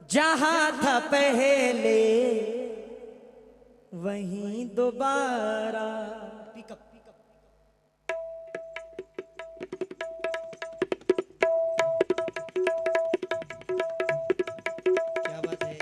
जहां था पहले वहीं दोबारा। पिकअप क्या बात है।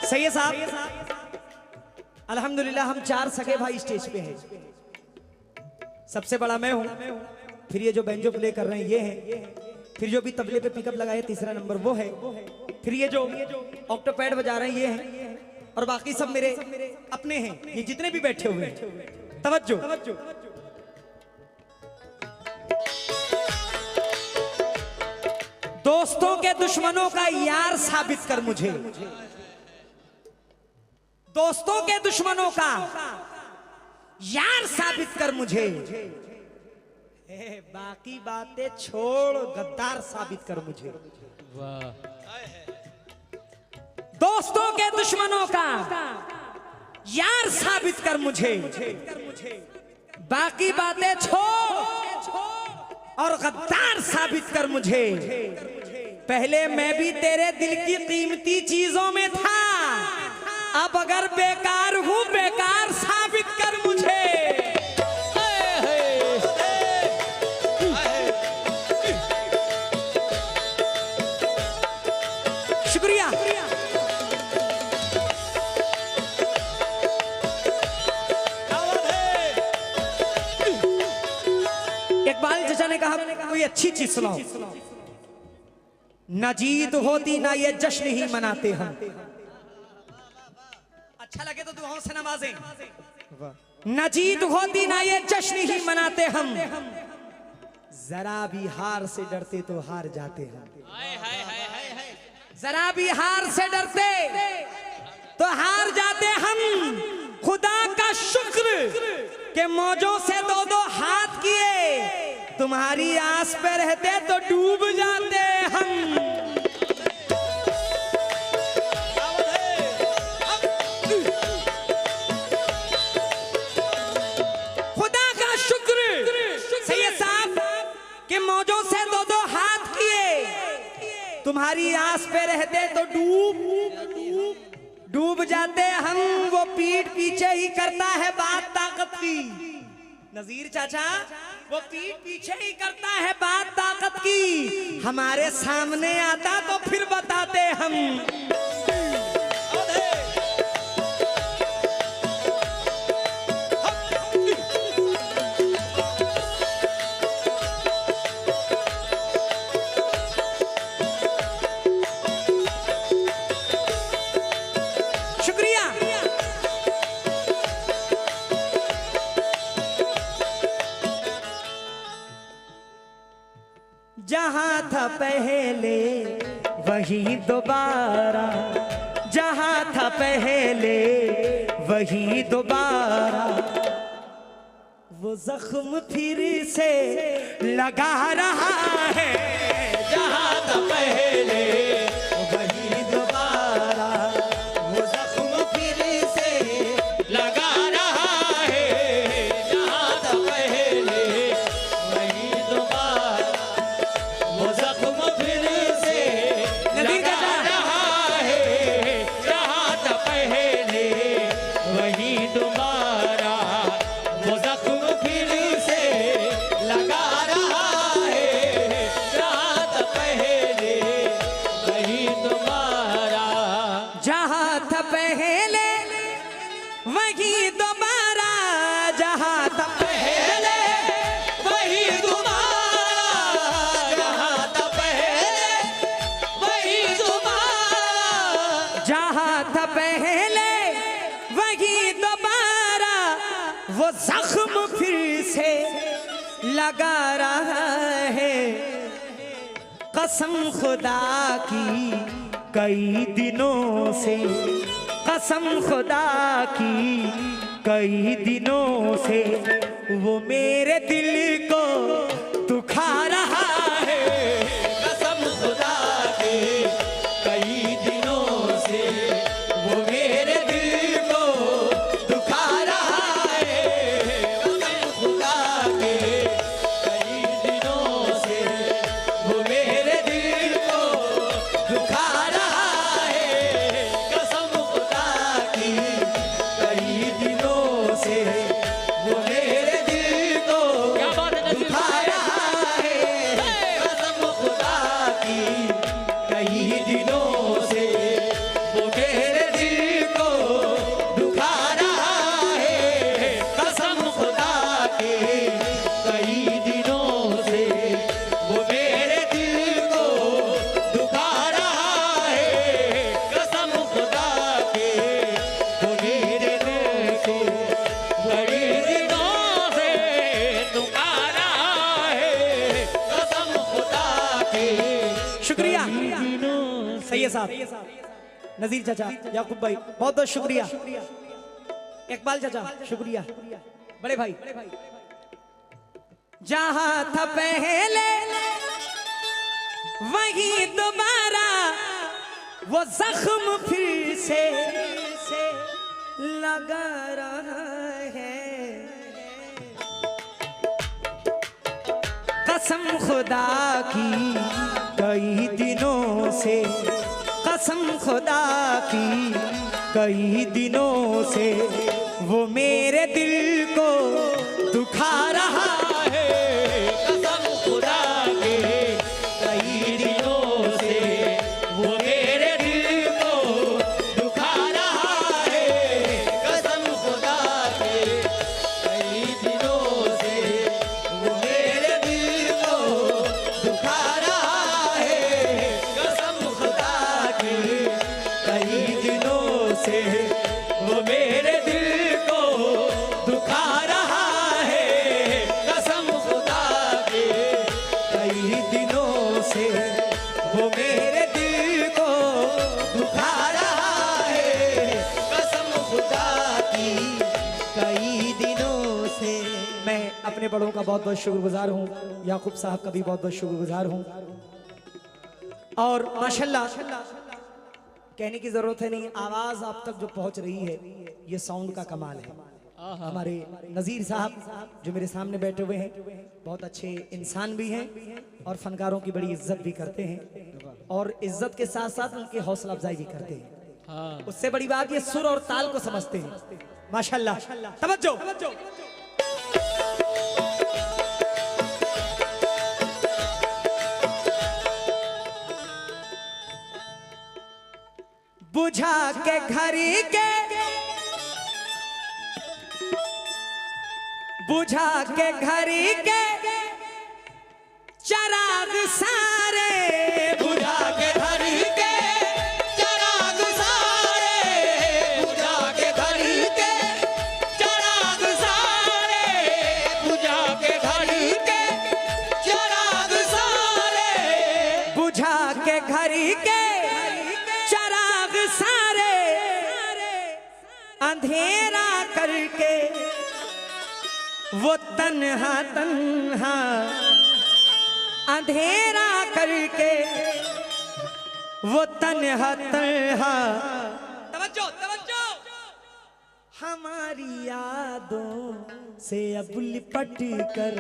सही है साहब। अल्हम्दुलिल्लाह हम 4 सगे भाई स्टेज पे हैं। सबसे बड़ा मैं हूं, फिर ये जो बैंजो प्ले कर रहे हैं ये हैं, फिर जो भी तबले पे पिकअप लगाए तीसरा नंबर वो है, फिर ये जो ऑक्टोपैड बजा रहे हैं ये हैं, और बाकी सब मेरे अपने हैं। ये जितने भी बैठे हुए हैं तवज्जो। दोस्तों के दुश्मनों का यार साबित कर मुझे, दोस्तों के दुश्मनों का यार साबित कर मुझे, बाकी बातें छोड़ गद्दार साबित कर मुझे। दोस्तों के दुश्मनों का यार साबित कर मुझे, बाकी बातें छोड़ और गद्दार साबित कर मुझे। पहले मैं भी तेरे दिल की कीमती चीजों में था, अब अगर बेकार हूं बेकार साबित कर मुझे। शुक्रिया। इकबाल चचा ने कहा कोई अच्छी चीज सुनाओ। न जीत होती ना ये जश्न ही मनाते हम। अच्छा लगे तो दुआओं से नवाजें। न जीत होती ना ये जश्न ही मनाते हम, जरा भी हार से डरते तो हार जाते हम। जरा भी हार से डरते तो हार जाते हम। खुदा का शुक्र के मौजों से 2-2 हाथ किए, तुम्हारी आस पे रहते तो डूब जाते हम। मौजों से 2-2 हाथ किए, तुम्हारी आस पे रहते तो डूब जाते हम। वो पीठ पीछे ही करता है बात ताकत की, नजीर चाचा वो पीठ पीछे ही करता है बात ताकत की। हमारे सामने आता तो फिर बताते हम। जहां था पहले वही दोबारा, जहां था पहले वही दोबारा। वो जख्म फिर से लगा रहा है, जहां था पहले वही दोबारा। वो जख्म फिर से लगा रहा है, जहां था पहले वही दोबारा। वो जख्म फिर से लगा रहा है, जहां था पहले वही दोबारा। वो जख्म फिर से लगा रहा है, जहां था पहले वही दोबारा। जहां था पहले वही दोबारा, जहां था पहले वही दोबारा। जहां था पहले वही दोबारा, जहां था पहले वही दोबारा। वो जख्म फिर से लगा रहा है, कसम खुदा की कई दिनों से, कसम खुदा की कई दिनों से वो मेरे दिल को दुखा रहा है। कसम खुदा की कई दिनों से वो मेरे दिल को दुखा रहा है। कसम खुदा की कई दिनों से वो मेरे दिल को दुखा रहा है। कसम खुदा की कई दिनों से वो मेरे दिल को दुखा रहा है। कसम खुदा की कई दिनों से वो मेरे दिल को दुखा रहा है। कसम खुदा की कई दिनों से वो मेरे दिल को दुखा रहा है। कसम खुदा की वो मेरे दिल को बड़ी दिनों से दुखा रहा है। कसम खुदा की। शुक्रिया सही है साहब, नजीर चाचा, याकूब भाई बहुत बहुत शुक्रिया, इकबाल चाचा शुक्रिया, बड़े भाई। जहां था पहले वहीं दोबारा वो जख्म फिर से लगा रहा है। कसम खुदा की कई दिनों से, कसम खुदा की कई दिनों से वो मेरे दिल को दुखा रहा है। कसम खुदा के कई दिनों से वो मेरे दिल को दुखा रहा है। कसम खुदा के कई दिनों से वो मेरे दिल को दुखा रहा है। कसम खुदा के कई दिनों से वो मेरे दिल को दुखा रहा है। कसम खुदा के कई दिनों से वो मेरे दिल को दुखा रहा है। कसम खुदा की कई दिनों से। मैं अपने बड़ों का बहुत बहुत शुक्रगुजार हूँ, याकूब साहब का भी बहुत बहुत शुक्रगुजार हूँ। और माशाल्लाह कहने की जरूरत है नहीं, आवाज आप तक जो पहुंच रही है ये साउंड का कमाल है। हमारे नजीर साहब जो मेरे सामने बैठे हुए हैं बहुत अच्छे इंसान भी हैं और फनकारों की बड़ी इज्जत भी करते हैं और इज्जत के साथ साथ उनकी हौसला अफजाई भी करते हैं। उससे बड़ी बात ये सुर और ताल को समझते हैं। माशाल्लाह, तवज्जो। बुझा के घड़ी के, बुझा के घड़ी के चराग सारे, बुझा के घड़ी के चराग सारे, बुझा के घड़ी के चराग सारे, बुझा के घड़ी के चराग सारे, बुझा के घड़ी के सारे, अंधेरा करके वो तन्हा तन्हा, अंधेरा करके वो तन्हा तन्हा। तवज्जो तवज्जो। हमारी यादों से अब लिपट कर,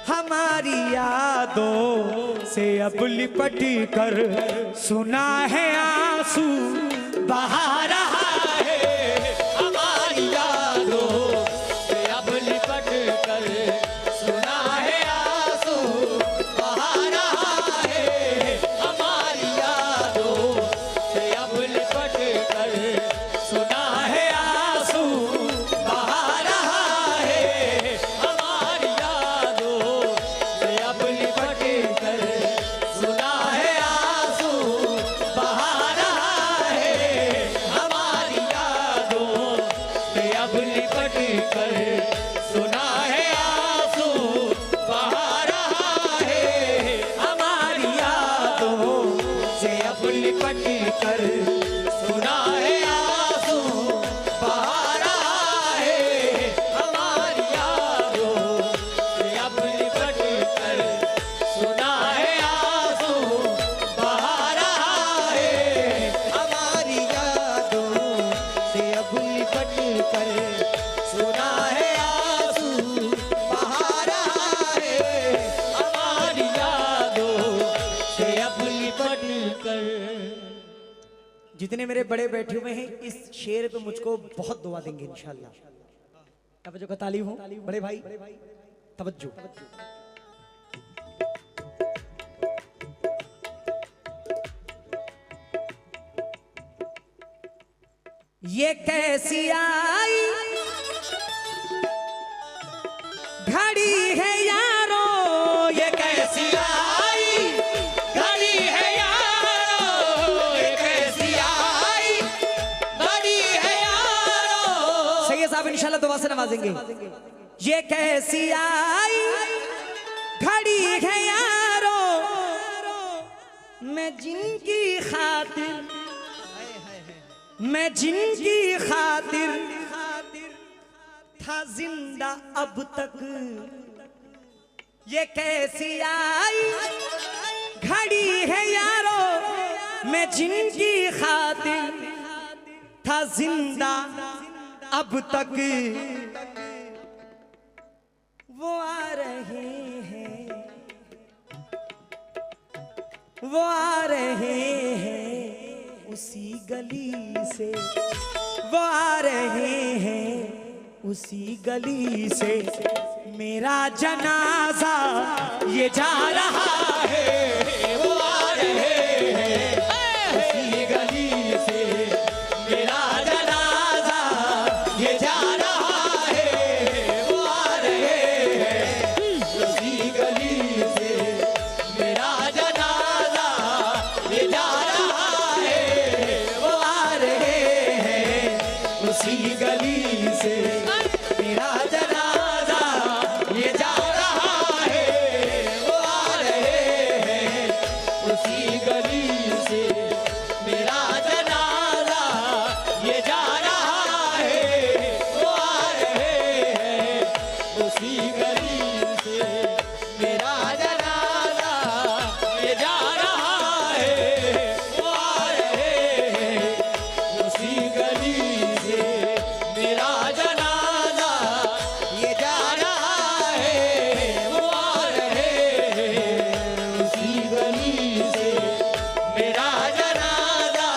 हमारी यादों से अब लिपट कर सुना है आंसू बहा रहा है। हमारी यादों से अब लिपट कर सुना है आंसू बहा रहा है। हमारी यादों से अब लिपट कर सुना है आंसू बहा रहा है। हमारी यादों से अब लिपट कर सुना है आंसू बहा रहा है। हमारी जितने मेरे बड़े बैठे हुए हैं इस शेर पे मुझको बहुत दुआ देंगे इंशाल्लाह। तवज्जो का तालीम हो बड़े भाई, तवज्जो। ये कैसी आई घड़ी है यारो, ये कैसी आई घड़ी है यारो, ये कैसी आई घड़ी है यारो। सही है साहब, इंशाल्लाह दुआ से नवाजेंगे। ये कैसी आई घड़ी है यारो, मैं जिनकी खातिर, मैं जिनकी खातिर था जिंदा अब तक, ये कैसी आई घड़ी है यारो, मैं जिनकी खातिर था जिंदा अब तक, वो आ रहे हैं, वो आ रहे हैं उसी गली से, वो आ रहे हैं उसी गली से, मेरा जनाजा ये जा रहा है, वो आ रहे हैं उसी गली से, मेरा जनाजा ये जा रहा है, वो आ रहे हैं उसी गली से, मेरा जनाजा ये जा रहा है, वो आ रहे हैं उसी गली से, मेरा जनाजा ये जा रहा है, वो आ रहे हैं उसी गली से, मेरा जनाजा ये जा रहा है, वो आ रहे हैं उसी गली से, मेरा जनाजा ये जा रहा है, वो आ रहे हैं उसी गली से, मेरा जनाजा ये जा रहा है, वो आ रहे हैं उसी गली से, मेरा जनाजा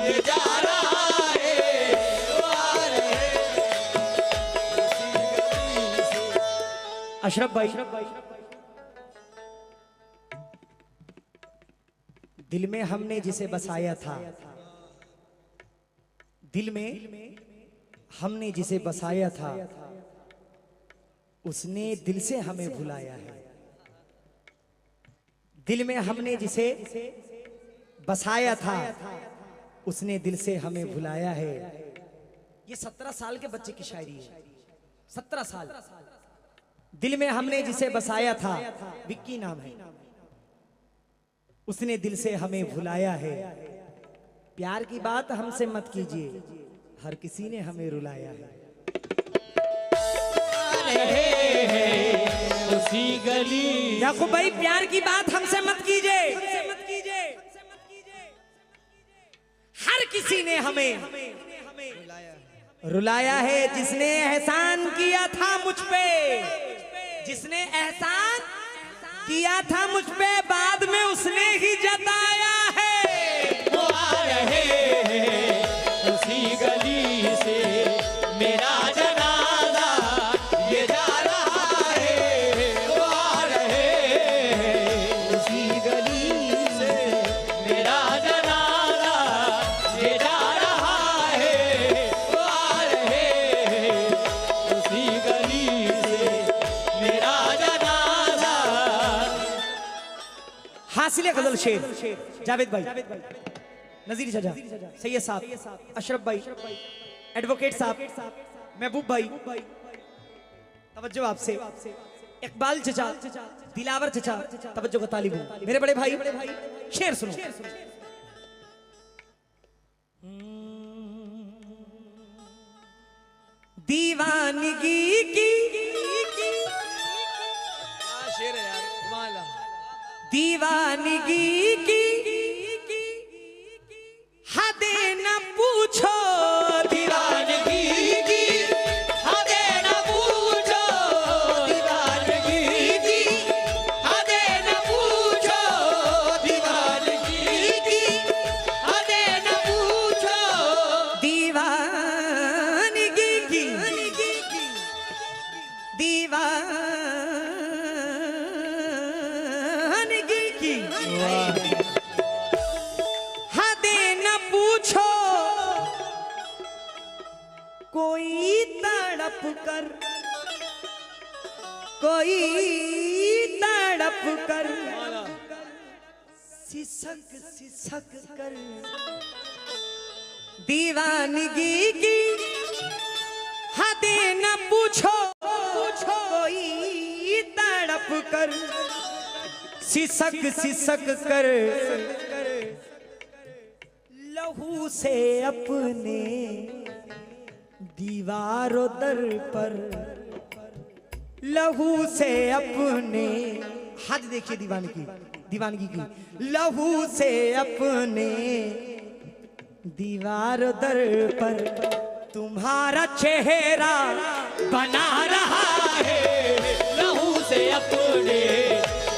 ये जा रहा है, वो आ रहे हैं उसी गली से। अशरफ भाई, दिल में हमने जिसे बसाया था, दिल में हमने जिसे बसाया था, उसने दिल से हमें भुलाया है। दिल में हमने जिसे बसाया था, उसने दिल से हमें भुलाया है। ये 17 साल के बच्चे की शायरी है, 17 साल। दिल में हमने जिसे बसाया था, विक्की नाम है, उसने दिल से हमें भुलाया है। प्यार की बात हमसे मत कीजिए, हर किसी ने हमें रुलाया है। उसी गली याकूब भाई, प्यार की बात हमसे मत कीजिए, हर किसी ने हमें रुलाया है। जिसने एहसान किया था मुझ पे, जिसने एहसान किया था मुझ पे, बाद में उसने ही जताया है। वो आ रहे हैं उसी गली से, मेरा जनाजा ये जा रहा है। वो आ रहे हैं उसी गली से, मेरा जनाजा ये जा रहा है। वो आ रहे हैं उसी गली से, मेरा जनाजा। हासिल गजल शेर जावेद भाई, नजीर चाचा, सैयद साहब, अशरफ भाई, एडवोकेट साहब, महबूब भाई, तवज्जो आपसे, इकबाल चचा, दिलावर चचा, तवज्जो का तालिब हूं। मेरे बड़े भाई, शेर सुनो। दीवानगी की शेर है यार, माला दीवानगी की हदे न पूछो, दीवानगी की हदे न पूछो, दीवानगी की हदे न पूछो, दीवानगी की हदे न पूछो। तड़प कर, कोई तड़प कर, सिसक सिसक कर दीवानगी की हदें न पूछो, कोई तड़प कर सिसक सिसक कर लहू से अपने दीवारों दर पर, लहू से अपने, हद देखिए दीवानगी की, लहू से अपने दीवार दर पर तुम्हारा चेहरा बना रहा है, लहू से अपने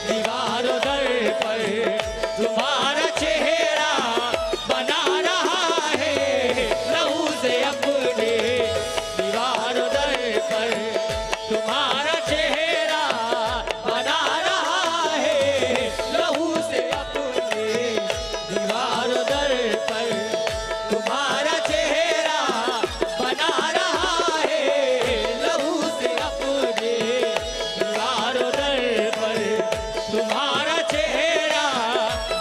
दीवार दर पर तुम्हारा चेहरा बना रहा है, लहू से अपने दीवार दर पर तुम्हारा चेहरा बना रहा है, लहू से अपने दीवार दर पर तुम्हारा चेहरा बना रहा है, लहू से अपने दीवार दर पर तुम्हारा चेहरा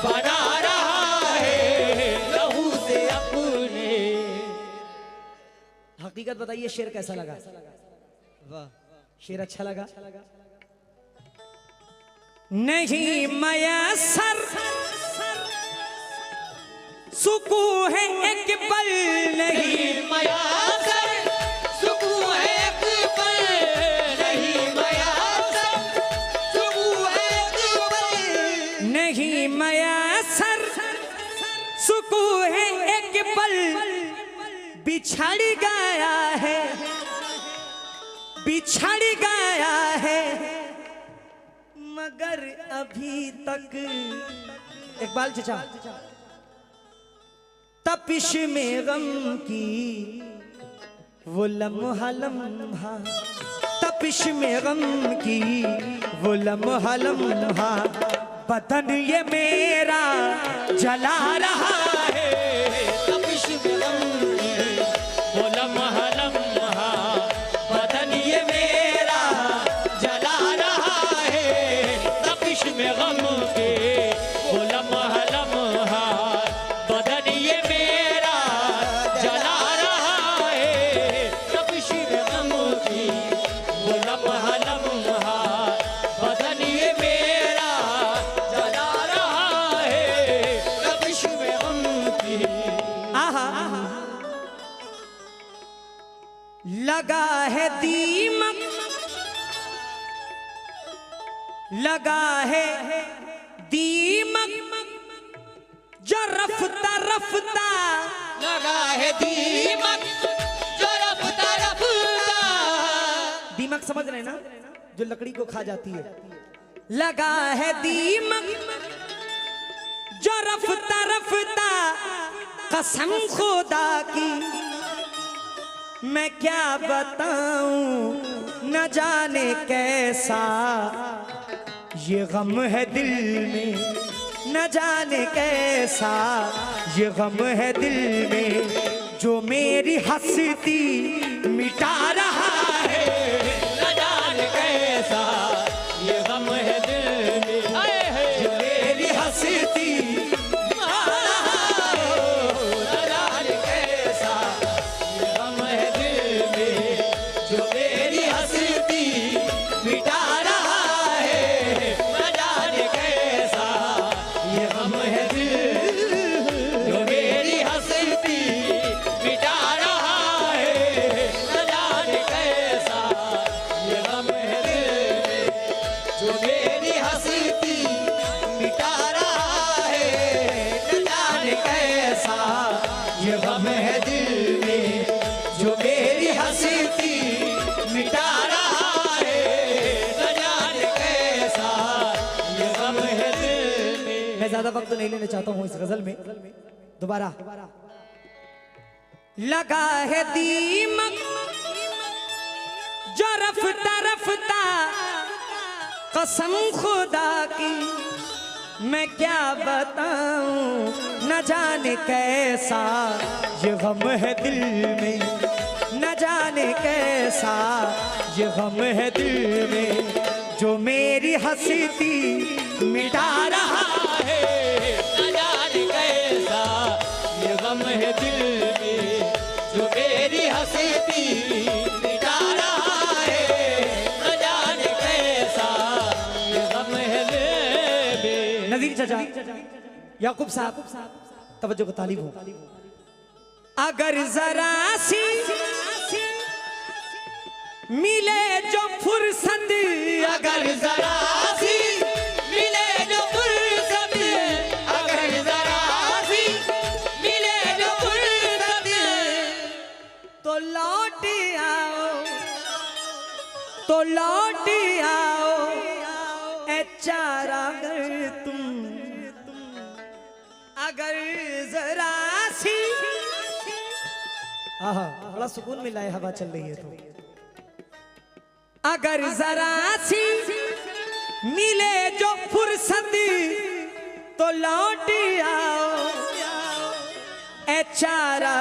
बना रहा है, लहू से अपने। हकीकत बताइए शेर कैसा लगा? वाह, शेर अच्छा लगा? नहीं मयसर सुकून है एक पल, नहीं मयसर सुकून है एक पल, नहीं मयसर सुकून है एक पल, नहीं मयसर सुकून है एक पल, बिछड़ गया है, बिछड़ गया है मगर अभी तक, इकबाल चचा, तपिश में गम की वो लम्हा लम्हा, तपिश में गम की वो लम्हा लम्हा, बदन ये मेरा जला रहा है, तपिश में गम की वो लम्हा लम्हा, बदन ये मेरा जला रहा है, तपिश में गम के वो लम्हा लम्हा, बदन ये मेरा जला रहा है, तपिश में गम की वो लम्हा लम्हा, बदन ये मेरा जला रहा है, तपिश में गम की। आहा लगा है दीमक, लगा है दीमक जो रफ्ता रफ्ता, लगा है दीमक जो रफ्ता रफ्ता, दीमक समझ रहे हैं ना, जो लकड़ी को खा जाती है, लगा है दीमक जो रफ्ता रफ्ता, कसम खुदा की मैं क्या बताऊं, न जाने कैसा ये गम है दिल में, न जाने कैसा ये गम है दिल में, जो मेरी हंसती मिटा रहा है, न जाने कैसा ये गम है दिल में, जो मेरी हंसती न जाने कैसा ये गम है दिल में, जो मेरी हंसती मिटा रहा है, न जाने कैसा ये गम है दिल, जो मेरी हंसती मिटा रहा है, न जाने कैसा ये गम है दिल में, जो मेरी हंसती मिटा रहा है, न जाने कैसा ये गम है दिल में, जो मेरी हंसती मिटा रहा है, न जाने कैसा ये गम है दिल में। मैं ज्यादा वक्त नहीं लेना चाहता हूं इस गजल में, दोबारा लगा है दीमक जो रफ्ता रफ्ता, कसम खुदा की मैं क्या बताऊं, न जाने कैसा ये गम है दिल में, न जाने कैसा ये गम है दिल में जो मेरी हंसती मिटा रहा है। न जाने कैसा ये गम है दिल में जो मेरी हंसती मिटा रहा है। न जाने कैसा ये गम है दिल में। नज़ीर चाचा, याकूब साहब, तवज्जो को तालीब हो। अगर जरा सी मिले जो फुर्सत, अगर जरा सी मिले जो फुर्सत, अगर जरा सी मिले जो फुर्सत, तो लौट आओ, तो लौट आओ ए चारा तुम, अगर जरा सी। आहा, बड़ा सुकून मिला है, हवा चल रही है तो। अगर जरा सी मिले जो फुर्सत तो लौट आओ ए चारा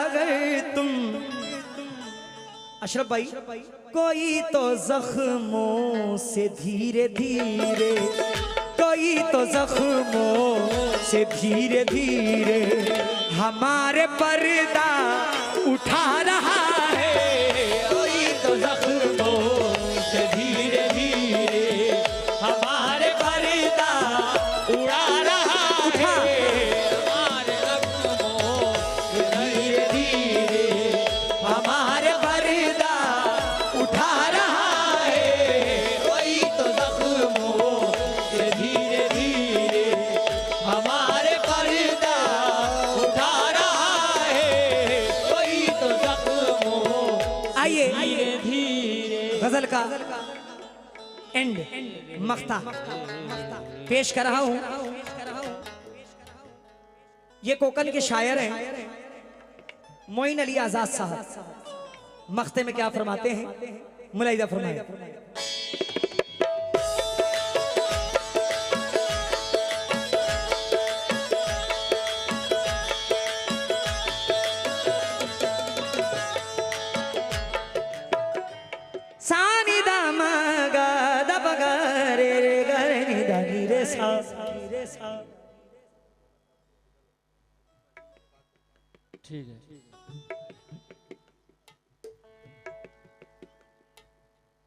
तुम। अशरफ भाई, कोई तो जख्मों से धीरे धीरे, कोई तो जख्मों से धीरे धीरे हमारे पर्दा उठा रहा है। कोई तो जख्मों से धीरे धीरे हमारे पर्दा उड़ा रहा है। हमारे जख्मों से धीरे धीरे हमारे पर्दा उठा रहा है। कोई तो जख्मों से धीरे धीरे हमारे पर्दा उठा रहा है। कोई तो जख्मों आइए धीरे धीरे। गजल का एंड मख्ता पेश कर रहा हूं। ये कोकन के शायर हैं मोइन अली आजाद साहब। मख्ते में क्या फरमाते हैं, मुलाहिजा फरमाए। सानी दा मगा दा बगा रे रे गा रे नी दा नी रे सा। ठीक है।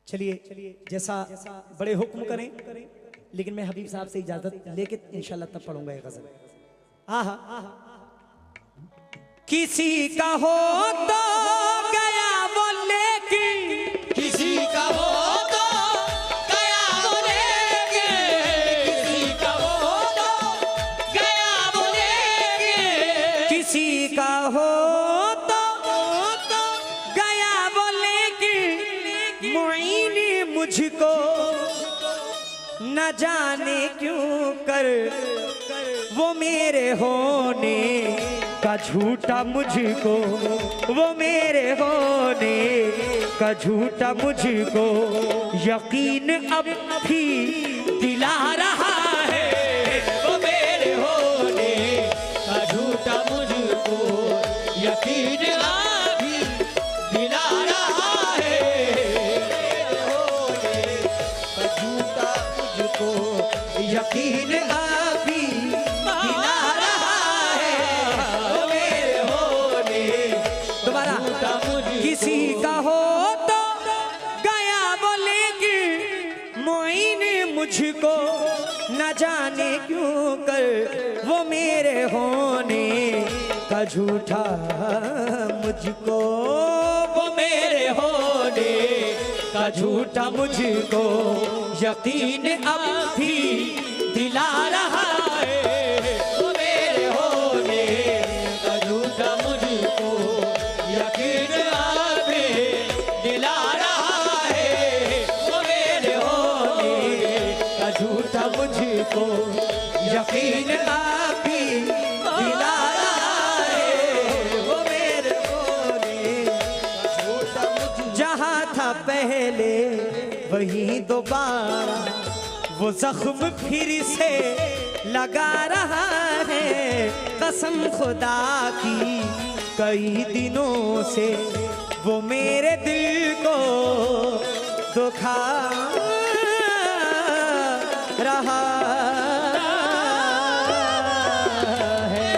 चलिए जैसा बड़े हुक्म करें, लेकिन मैं हबीब साहब से इजाजत लेके इंशाल्लाह तब पढ़ूंगा ये गजल। आहा, किसी का हो तो गया वो लेकिन, किसी का हो तो गया वो लेके, किसी का हो तो गया वो लेके, किसी का हो तो गया वो लेकिन मुईन मुझको न जाने क्यों कर वो मेरे होने का झूठा मुझको, वो मेरे होने का झूठा मुझको यकीन अब भी दिला रहा है। वो मेरे होने का झूठा मुझको यकीन अभी दिला रहा है। मेरे होने का झूठा मुझको यकीन अभी दिला रहा है। वो मेरे होने, दोबारा, किसी का हो तो गया वो लेकिन मुईन मुझको न जाने क्यों कर वो मेरे होने का झूठा मुझको, वो मेरे होने का झूठा मुझको यकीन अब भी दिला रहा है। वो मेरे होने का झूठा मुझको यकीन अभी दिला रहा है। वो मेरे होने का झूठा मुझको यकीन अभी दिला रहा है। वो मेरे होने का झूठा मुझको, जहाँ था पहले वही दोबारा वो जख्म फिर से लगा रहा है। कसम खुदा की कई दिनों से वो मेरे दिल को दुखा रहा है।